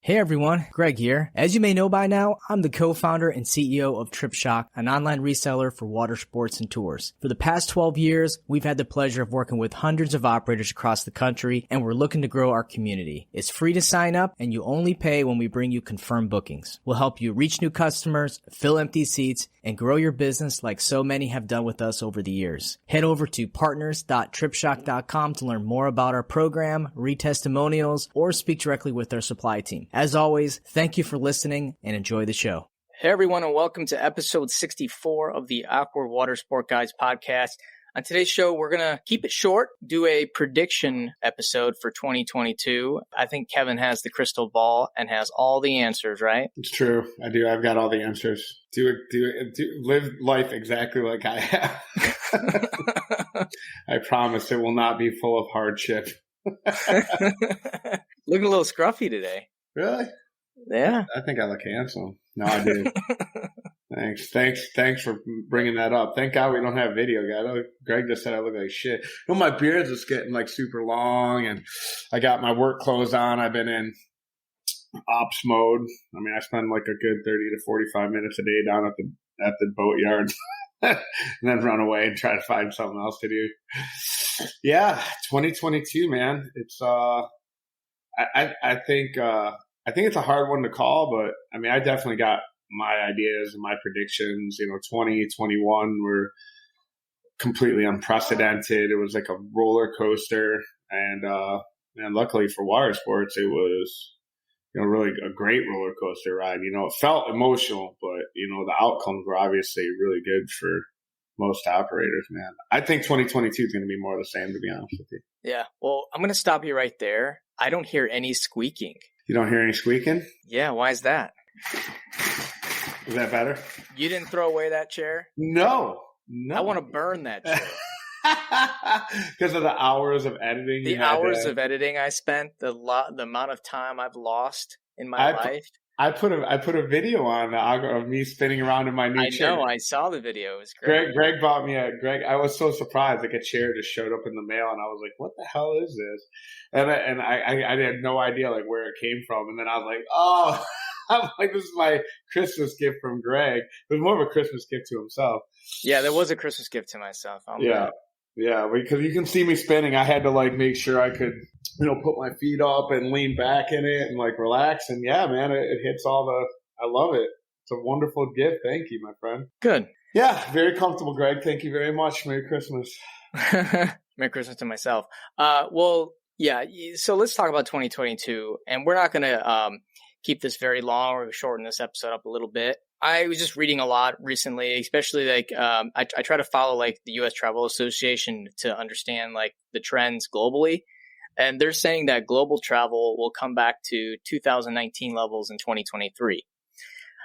Hey everyone, Greg here. As you may know by now, I'm the co-founder and CEO of TripShock, an online reseller for water sports and tours. For the past 12 years, we've had the pleasure of working with hundreds of operators across the country, and we're looking to grow our community. It's free to sign up, and you only pay when we bring you confirmed bookings. We'll help you reach new customers, fill empty seats, and grow your business like so many have done with us over the years. Head over to partners.tripshock.com to learn more about our program, read testimonials, or speak directly with our supply team. As always, thank you for listening and enjoy the show. Hey everyone, and welcome to episode 64 of the Awkward Watersport Guys podcast. On today's show, we're going to keep it short, do a prediction episode for 2022. I think Kevin has the crystal ball and has all the answers, right? It's true. I do. I've got all the answers. Live life exactly like I have. I promise it will not be full of hardship. Looking a little scruffy today. Really? Yeah. I think I look handsome. No, I do. Thanks for bringing that up. Thank God we don't have video, guys. Greg just said I look like shit. You know, my beard's just getting like super long, and I got my work clothes on. I've been in ops mode. I mean, I spend like a good 30 to 45 minutes a day down at the boatyard, and then run away and try to find something else to do. Yeah, 2022, man. It's I think it's a hard one to call, but I mean, I definitely got my ideas and my predictions. 2021 were completely unprecedented. It was like a roller coaster, and luckily for water sports, it was really a great roller coaster ride. It felt emotional, but the outcomes were obviously really good for most operators, man. I think 2022 is going to be more of the same, to be honest with you. Yeah. Well, I'm going to stop you right there. I don't hear any squeaking. You don't hear any squeaking? Yeah. Why is that? Is that better? You didn't throw away that chair? No. I want to burn that chair. Because of the hours of editing. The hours of editing I spent, the amount of time I've lost in my life. I put a video on of me spinning around in my new chair. I know. I saw the video. It was great. Greg bought me I was so surprised. Like, a chair just showed up in the mail, and I was like, "What the hell is this?" And I had no idea like where it came from. And then I was like, "Oh." I'm like, this is my Christmas gift from Greg. It was more of a Christmas gift to himself. Yeah, there was a Christmas gift to myself. Yeah, because you can see me spinning. I had to like make sure I could, put my feet up and lean back in it and like relax. And yeah, man, it hits all I love it. It's a wonderful gift. Thank you, my friend. Good. Yeah, very comfortable, Greg. Thank you very much. Merry Christmas. Merry Christmas to myself. Well, yeah. So let's talk about 2022, and we're not going to keep this very long. We're shorten this episode up a little bit. I was just reading a lot recently, especially like I try to follow like the U.S. Travel Association to understand like the trends globally. And they're saying that global travel will come back to 2019 levels in 2023.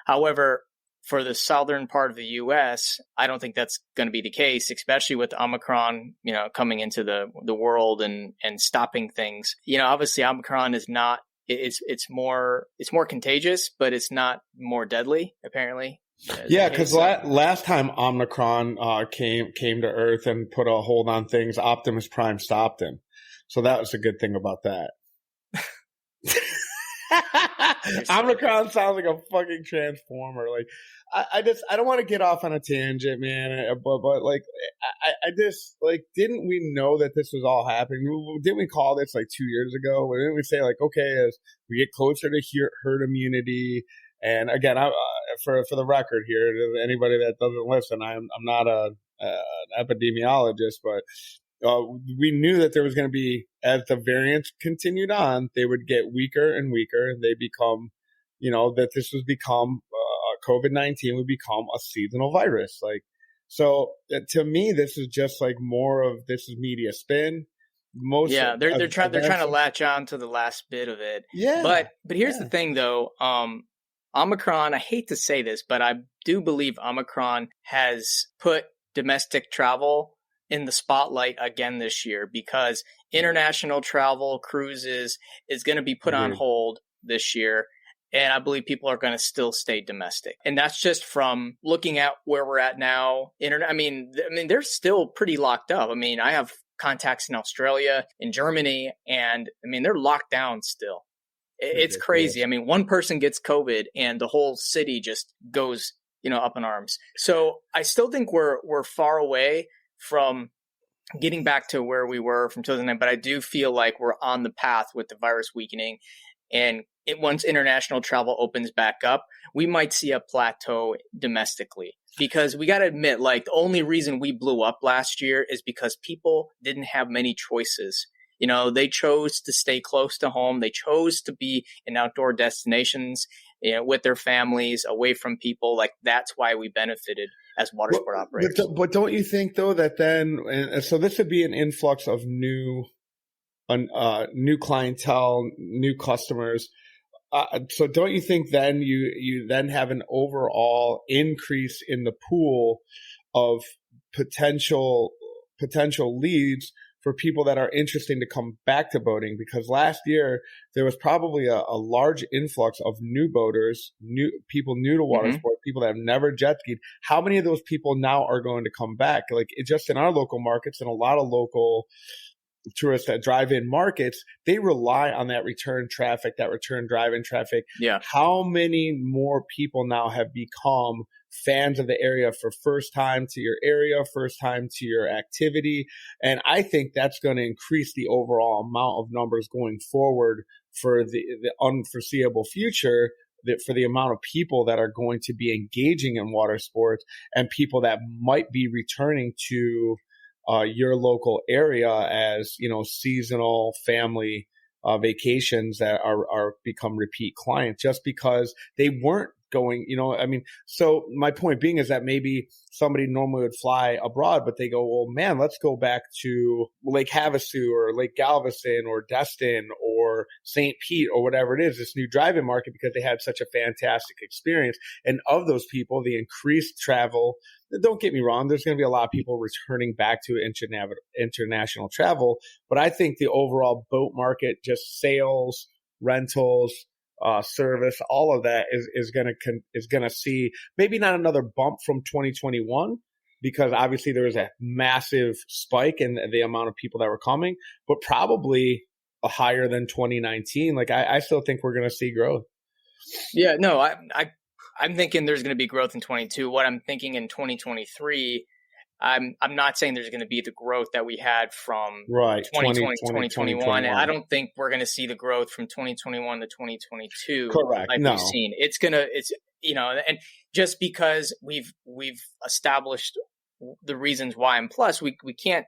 However, for the southern part of the U.S., I don't think that's going to be the case, especially with Omicron, coming into the world and stopping things. Obviously Omicron is not. It's more contagious, but it's not more deadly, apparently. Yeah, because last time Omicron came to Earth and put a hold on things, Optimus Prime stopped him. So that was a good thing about that. Omicron sounds like a fucking transformer. Like, I don't want to get off on a tangent, man. But like, I just like, didn't we know that this was all happening? Didn't we call this like 2 years ago? Didn't we say like, okay, as we get closer to herd immunity? And again, for the record here, to anybody that doesn't listen, I'm not an epidemiologist, but we knew that there was going to be, as the variants continued on, they would get weaker and weaker, and they become, that this was become COVID-19 would become a seasonal virus. Like, so to me, this is just like more of this is media spin. They're trying to latch on to the last bit of it. Yeah, but here's the thing, though. Omicron. I hate to say this, but I do believe Omicron has put domestic travel in the spotlight again this year, because international travel, cruises is going to be put on hold this year. And I believe people are going to still stay domestic. And that's just from looking at where we're at now. I mean, they're still pretty locked up. I mean, I have contacts in Australia, in Germany, and I mean, they're locked down still. It's crazy. I mean, one person gets COVID and the whole city just goes, up in arms. So I still think we're far away from getting back to where we were from 2009, but I do feel like we're on the path with the virus weakening. And once international travel opens back up, we might see a plateau domestically, because we got to admit, like, the only reason we blew up last year is because people didn't have many choices. They chose to stay close to home. They chose to be in outdoor destinations, with their families, away from people. Like, that's why we benefited as water sport operators. But don't you think, though, that then, and so this would be an influx of new clientele, new customers. So don't you think then you then have an overall increase in the pool of potential leads for people that are interested to come back to boating? Because last year there was probably a large influx of new boaters, people new to water sport, people that have never jet skied. How many of those people now are going to come back? Like, just in our local markets and a lot of local tourists that drive in markets, they rely on that return traffic, that return drive-in traffic. Yeah. How many more people now have become fans of the area for first time to your area, first time to your activity? And I think that's going to increase the overall amount of numbers going forward for the unforeseeable future, for the amount of people that are going to be engaging in water sports and people that might be returning to your local area as, seasonal family vacations that are become repeat clients, just because they weren't going, so my point being is that maybe somebody normally would fly abroad, but they go, well, man, let's go back to Lake Havasu or Lake Galveston or Destin or St. Pete or whatever it is, this new drive-in market, because they had such a fantastic experience. And of those people, the increased travel, don't get me wrong, there's going to be a lot of people returning back to international travel, but I think the overall boat market, just sales, rentals, service, all of that is going to see maybe not another bump from 2021, because obviously there was a massive spike in the amount of people that were coming, but probably a higher than 2019. Like, I still think we're going to see growth. Yeah, no, I'm thinking there's going to be growth in 22. What I'm thinking in 2023, I'm not saying there's going to be the growth that we had from 2020, 2021. I don't think we're going to see the growth from 2021 to 2022. Correct. Like we've seen. And just because we've established the reasons why, and plus we can't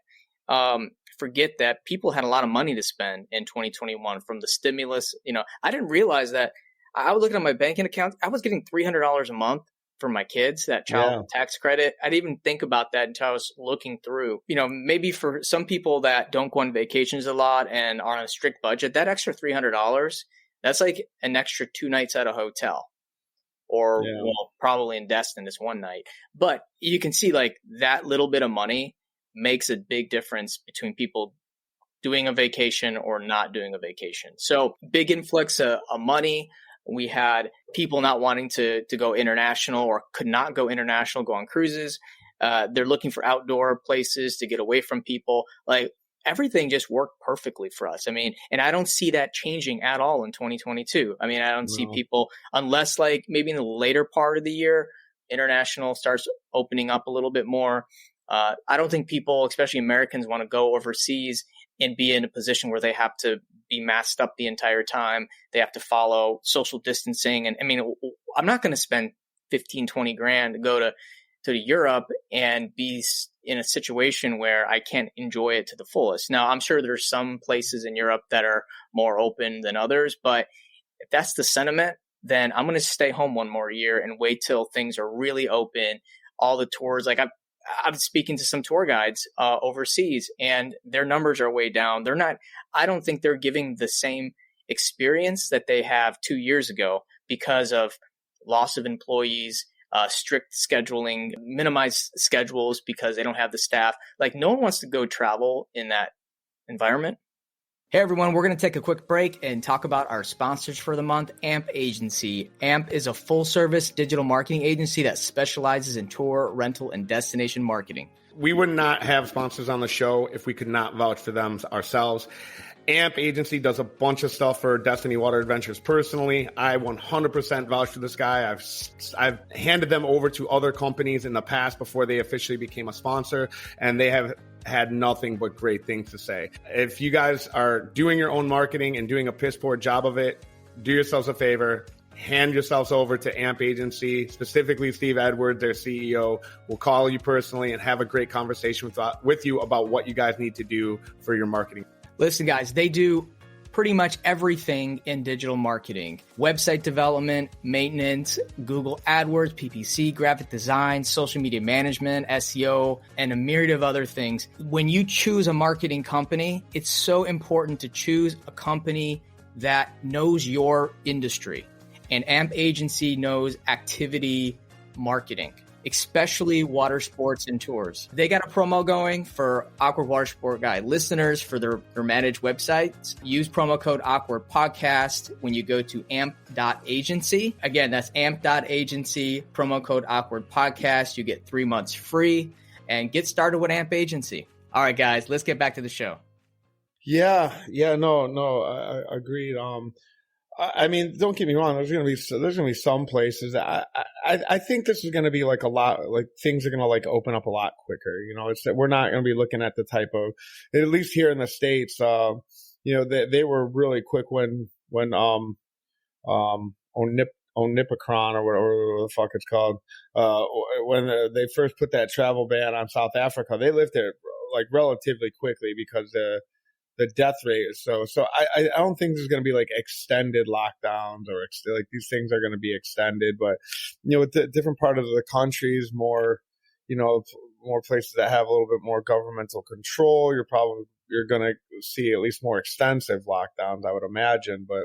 forget that people had a lot of money to spend in 2021 from the stimulus. I didn't realize that. I was looking at my banking account. I was getting $300 a month for my kids, that child tax credit. I didn't even think about that until I was looking through. Maybe for some people that don't go on vacations a lot and are on a strict budget, that extra $300, that's like an extra 2 nights at a hotel, or probably in Destin this one night. But you can see, like, that little bit of money makes a big difference between people doing a vacation or not doing a vacation. So big influx of money. We had people not wanting to go international or could not go international, go on cruises. They're looking for outdoor places to get away from people. Like, everything just worked perfectly for us. I mean, and I don't see that changing at all in 2022. I mean, I don't see people, unless like maybe in the later part of the year, international starts opening up a little bit more. I don't think people, especially Americans, want to go overseas and be in a position where they have to be masked up the entire time. They have to follow social distancing. And I mean, I'm not going to spend 15, 20 grand to go to Europe and be in a situation where I can't enjoy it to the fullest. Now, I'm sure there's some places in Europe that are more open than others, but if that's the sentiment, then I'm going to stay home one more year and wait till things are really open. All the tours, like I'm speaking to some tour guides overseas, and their numbers are way down. I don't think they're giving the same experience that they have 2 years ago because of loss of employees, strict scheduling, minimized schedules because they don't have the staff. Like, no one wants to go travel in that environment. Hey everyone, we're going to take a quick break and talk about our sponsors for the month, AMP Agency. AMP is a full-service digital marketing agency that specializes in tour, rental, and destination marketing. We would not have sponsors on the show if we could not vouch for them ourselves. AMP Agency does a bunch of stuff for Destiny Water Adventures personally. I 100% vouch for this guy. I've handed them over to other companies in the past before they officially became a sponsor, and they have had nothing but great things to say. If you guys are doing your own marketing and doing a piss poor job of it, do yourselves a favor. Hand yourselves over to AMP Agency, specifically Steve Edwards, their CEO, will call you personally and have a great conversation with you about what you guys need to do for your marketing. Listen, guys, they do pretty much everything in digital marketing: website development, maintenance, Google AdWords, PPC, graphic design, social media management, SEO, and a myriad of other things. When you choose a marketing company, it's so important to choose a company that knows your industry. And AMP Agency knows activity marketing, especially water sports and tours. They got a promo going for Awkward Watersport Guy listeners for their managed websites. Use promo code Awkward Podcast when you go to amp.agency. Again, that's amp.agency, promo code Awkward Podcast. You get 3 months free and get started with AMP Agency. All right, guys, let's get back to the show. Yeah, no, I agreed. I mean, don't get me wrong. There's gonna be some places. I think this is gonna be like a lot. Like things are gonna like open up a lot quicker. You know, it's that we're not gonna be looking at the type of, at least here in the States. You know, they were really quick when Onipicron or whatever the fuck it's called. When they first put that travel ban on South Africa, they lifted it like relatively quickly because the death rate is so. I don't think there's going to be like extended lockdowns or like these things are going to be extended. But, you know, with the different part of the countries, more, you know, more places that have a little bit more governmental control, you're going to see at least more extensive lockdowns, I would imagine. But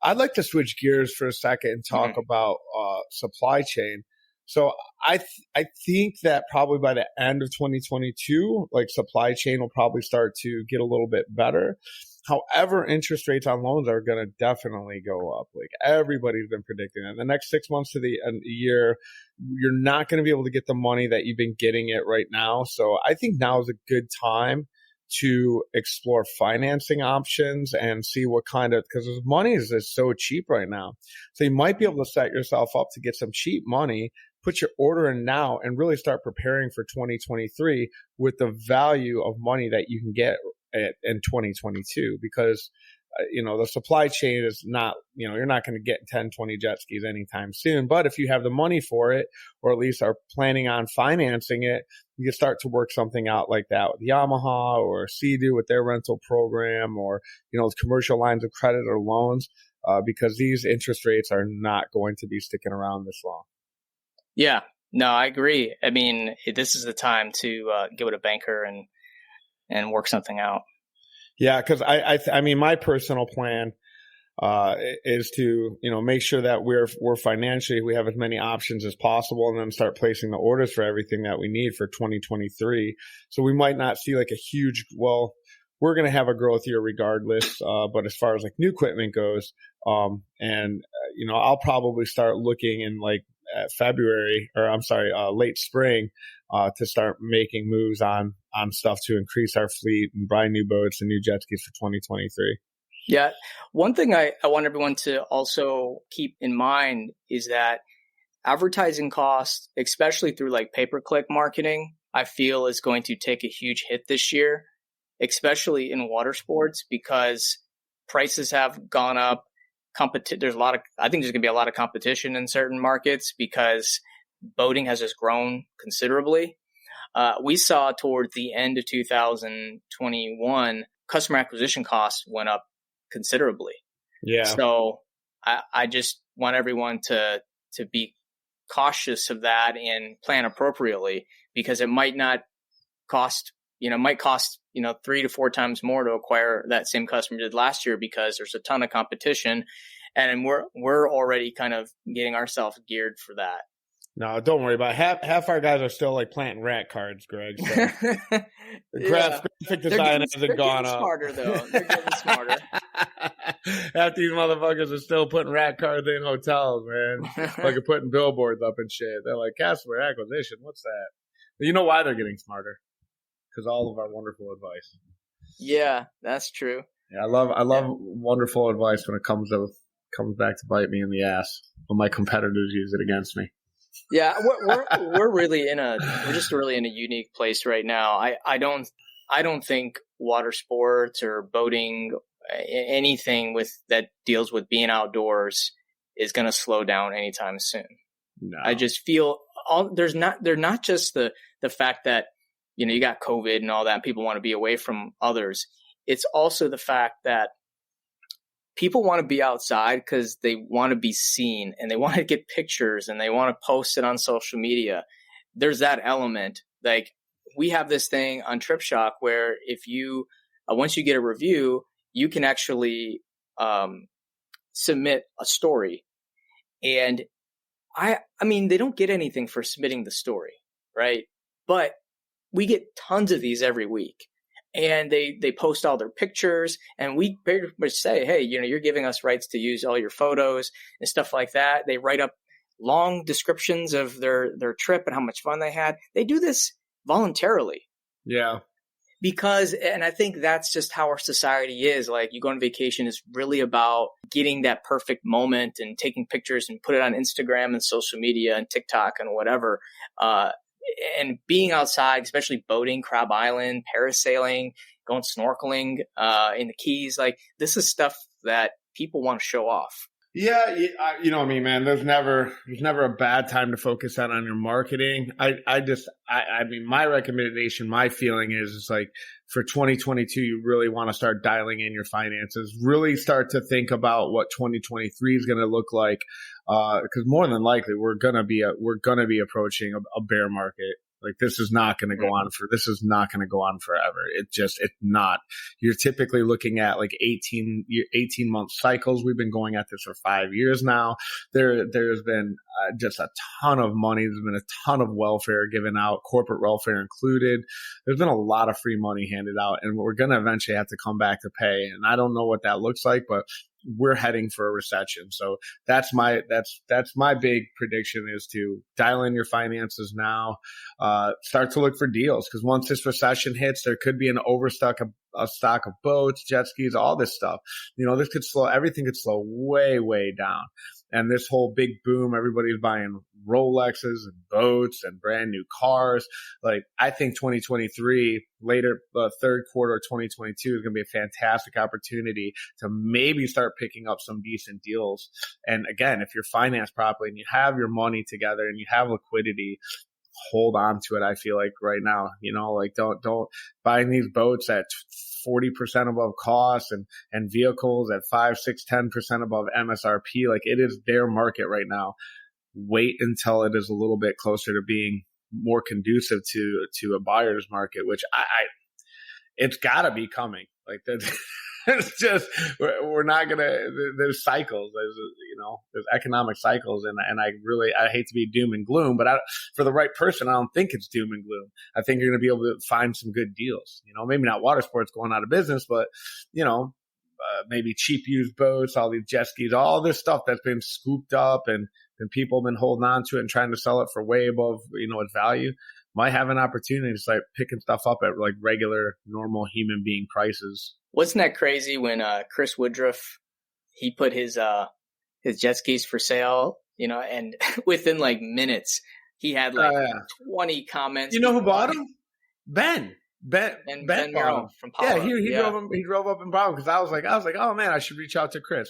I'd like to switch gears for a second and talk about supply chain. So I think that probably by the end of 2022, like supply chain will probably start to get a little bit better. However, interest rates on loans are going to definitely go up. Like everybody's been predicting it. In the next 6 months to the year, you're not going to be able to get the money that you've been getting it right now. So I think now is a good time to explore financing options and see what kind of, because money is just so cheap right now. So you might be able to set yourself up to get some cheap money, put your order in now, and really start preparing for 2023 with the value of money that you can get in 2022. Because, you know, the supply chain is not, you know, you're not going to get 10, 20 jet skis anytime soon. But if you have the money for it, or at least are planning on financing it, you can start to work something out like that with Yamaha or Sea-Doo with their rental program, or, you know, commercial lines of credit or loans, because these interest rates are not going to be sticking around this long. Yeah, no, I agree. I mean, this is the time to get with a banker and work something out. Yeah, because I mean, my personal plan is to, you know, make sure that we're financially, we have as many options as possible, and then start placing the orders for everything that we need for 2023. So we might not see like a huge, well, we're going to have a growth year regardless. But as far as like new equipment goes, you know, I'll probably start looking in like late spring, to start making moves on stuff to increase our fleet and buy new boats and new jet skis for 2023. Yeah. One thing I want everyone to also keep in mind is that advertising costs, especially through like pay-per-click marketing, I feel is going to take a huge hit this year, especially in water sports, because prices have gone up. I think there's going to be a lot of competition in certain markets because boating has just grown considerably. We saw toward the end of 2021, customer acquisition costs went up considerably. Yeah. So I just want everyone to be cautious of that and plan appropriately, because it might not cost, might cost 3 to 4 times more to acquire that same customer did last year, because there's a ton of competition, and we're already kind of getting ourselves geared for that. No, don't worry about it. Half our guys are still like planting rat cards, Greg. So. Graphic design hasn't gone up. Smarter though. They're getting smarter. Half these motherfuckers are still putting rat cards in hotels, man. Like putting billboards up and shit. They're like, customer acquisition, what's that? But you know why they're getting smarter? Because all of our wonderful advice. Yeah, that's true. Yeah, I love wonderful advice when it comes back to bite me in the ass when my competitors use it against me. Yeah, we're just really in a unique place right now. I don't think water sports or boating, anything that deals with being outdoors, is going to slow down anytime soon. No. I just feel they're not just the fact that, you got COVID and all that, and people want to be away from others. It's also the fact that people want to be outside because they want to be seen and they want to get pictures and they want to post it on social media. There's that element. Like, we have this thing on Trip Shock where if you, once you get a review, you can actually submit a story. And I mean, they don't get anything for submitting the story, right? But we get tons of these every week. And they post all their pictures, and we pretty much say, hey, you're giving us rights to use all your photos and stuff like that. They write up long descriptions of their trip and how much fun they had. They do this voluntarily. Yeah. And I think that's just how our society is. Like, you go on vacation is really about getting that perfect moment and taking pictures and put it on Instagram and social media and TikTok and whatever. And being outside, especially boating, Crab Island, parasailing, going snorkeling in the Keys, like, this is stuff that people want to show off. Yeah, you know what I mean, man. There's never a bad time to focus on your marketing. I mean, my recommendation, my feeling is like, for 2022, you really want to start dialing in your finances. Really start to think about what 2023 is going to look like, because more than likely we're gonna be approaching a bear market. Like, this is not going to go on forever. It's not. You're typically looking at like 18 month cycles. We've been going at this for 5 years now. There's been just a ton of money. There's been a ton of welfare given out, corporate welfare included. There's been a lot of free money handed out, and we're going to eventually have to come back to pay. And I don't know what that looks like, but we're heading for a recession. So that's my big prediction, is to dial in your finances now, start to look for deals. Cause once this recession hits, there could be an overstock a stock of boats, jet skis, all this stuff. Everything could slow way, way down. And this whole big boom, everybody's buying Rolexes and boats and brand new cars. Like, I think 2023, later, third quarter of 2022 is going to be a fantastic opportunity to maybe start picking up some decent deals. And again, if you're financed properly and you have your money together and you have liquidity, hold on to it. I feel like right now, like, don't buying these boats at 40% above cost and vehicles at 5, 6, 10% above MSRP. Like, it is their market right now. Wait until it is a little bit closer to being more conducive to a buyer's market, which it's gotta be coming. Like, it's just, we're not gonna, there's cycles, there's economic cycles. And I hate to be doom and gloom, but for the right person, I don't think it's doom and gloom. I think you're going to be able to find some good deals, maybe not water sports going out of business, but, maybe cheap used boats, all these jet skis, all this stuff that's been scooped up and people have been holding on to it and trying to sell it for way above, its value, might have an opportunity to start picking stuff up at like regular, normal human being prices. Wasn't that crazy when Chris Woodruff, he put his jet skis for sale, and within like minutes he had like 20 comments. You know who bought them? Ben Merrill from Palo. Yeah, he drove up and bought them, because I was like, oh man, I should reach out to Chris.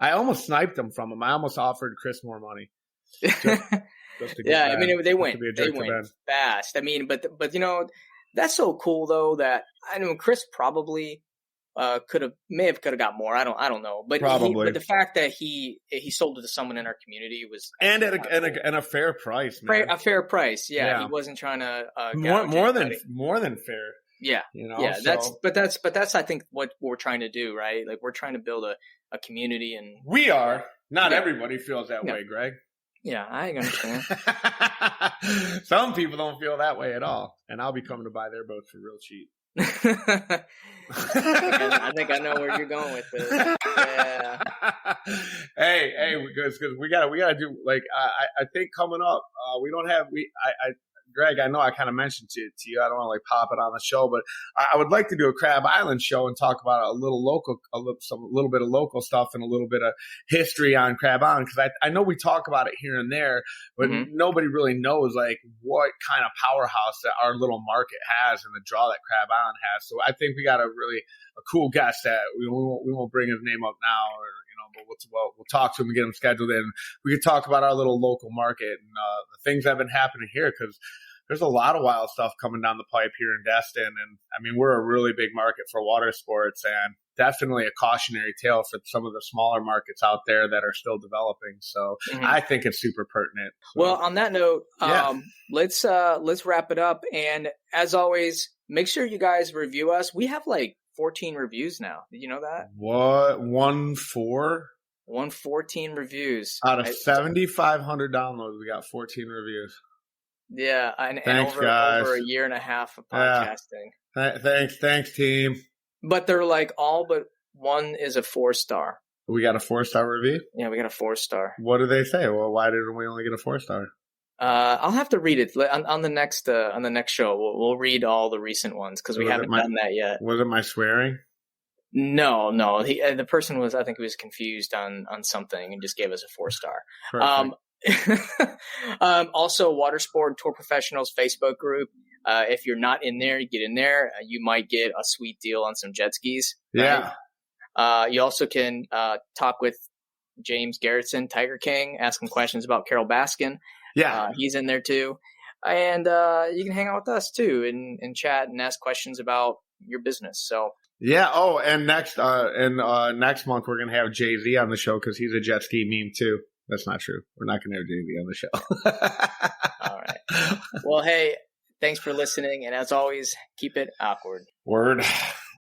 I almost sniped them from him. I almost offered Chris more money. Just to yeah, I mean, they went fast. I mean, but that's so cool though, that Chris probably may have got more. I don't know, but probably. But the fact that he sold it to someone in our community was and at a fair price, man. A fair price. Yeah. He wasn't trying to more than fair. Yeah. That's I think what we're trying to do, right? Like, we're trying to build a community, and we are. Not everybody feels that way, Greg. Yeah, I understand. Some people don't feel that way at all, and I'll be coming to buy their boats for real cheap. I think I know where you're going with this. Yeah. Hey, because we gotta do, like, I think coming up, we don't have Greg, I know I kind of mentioned to you, I don't want to like pop it on the show, but I would like to do a Crab Island show and talk about a little bit of local stuff and a little bit of history on Crab Island, because I know we talk about it here and there, but nobody really knows like what kind of powerhouse that our little market has and the draw that Crab Island has. So I think we got a cool guest that we won't bring his name up now, or but we'll talk to him and get him scheduled in. We could talk about our little local market and the things that have been happening here, because there's a lot of wild stuff coming down the pipe here in Destin. And I mean, we're a really big market for water sports, and definitely a cautionary tale for some of the smaller markets out there that are still developing. So I think it's super pertinent. So, well, on that note, let's wrap it up. And as always, make sure you guys review us. We have like 14 reviews now. Did you know that? What? 114 reviews. Out of 7,500 downloads, we got 14 reviews. Yeah, and over a year and a half of podcasting. Yeah. Thanks, team. But they're like all but one is a 4-star. We got a 4-star review? Yeah, we got a 4-star. What do they say? Well, why didn't we only get a 4-star? I'll have to read it on the next show. We'll read all the recent ones, because we haven't done that yet. Was it my swearing? No. The person was, I think, he was confused on something and just gave us a 4-star. Also, Watersport Tour Professionals Facebook group. If you're not in there, you get in there. You might get a sweet deal on some jet skis. Right? Yeah. You also can talk with James Garrettson, Tiger King, ask him questions about Carol Baskin. Yeah, he's in there too. And you can hang out with us too and chat and ask questions about your business. So yeah. Oh, and next month we're gonna have Jay-Z on the show, because he's a jet ski meme too. That's not true. We're not gonna have Jay-Z on the show. All right. Well, hey, thanks for listening, and as always, keep it awkward. Word.